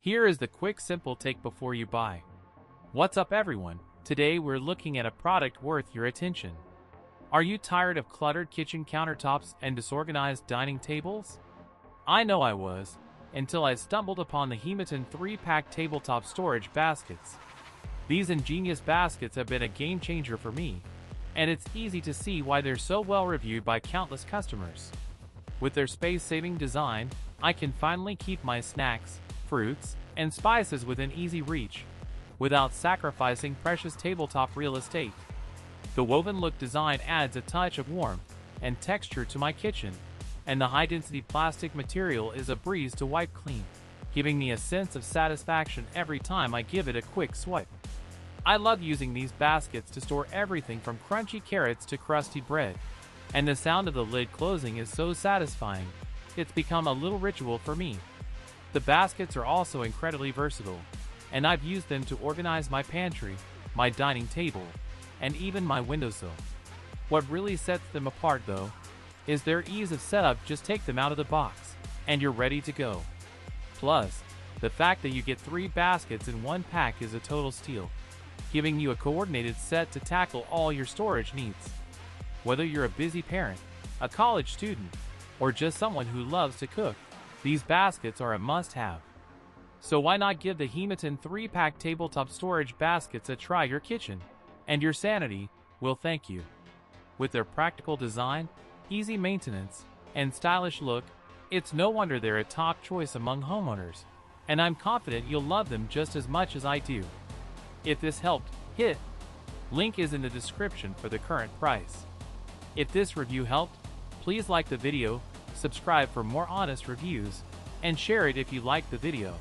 Here is the quick simple take before you buy. What's up everyone? Today we're looking at a product worth your attention. Are you tired of cluttered kitchen countertops and disorganized dining tables? I know I was, until I stumbled upon the Hemoton 3-pack tabletop storage baskets. These ingenious baskets have been a game changer for me, and it's easy to see why they're so well reviewed by countless customers. With their space-saving design, I can finally keep my snacks, fruits, and spices within easy reach, without sacrificing precious tabletop real estate. The woven look design adds a touch of warmth and texture to my kitchen, and the high-density plastic material is a breeze to wipe clean, giving me a sense of satisfaction every time I give it a quick swipe. I love using these baskets to store everything from crunchy carrots to crusty bread, and the sound of the lid closing is so satisfying, it's become a little ritual for me. The baskets are also incredibly versatile, and I've used them to organize my pantry, my dining table, and even my windowsill. What really sets them apart though, is their ease of setup. Just take them out of the box, and you're ready to go. Plus, the fact that you get 3 baskets in one pack is a total steal, giving you a coordinated set to tackle all your storage needs. Whether you're a busy parent, a college student, or just someone who loves to cook, these baskets are a must-have. So why not give the Hemoton 3-pack tabletop storage baskets a try? Your kitchen and your sanity will thank you. With their practical design, easy maintenance, and stylish look, it's no wonder they're a top choice among homeowners, and I'm confident you'll love them just as much as I do. If this helped, hit link is in the description for the current price. If this review helped, please like the video, subscribe for more honest reviews, and share it if you liked the video.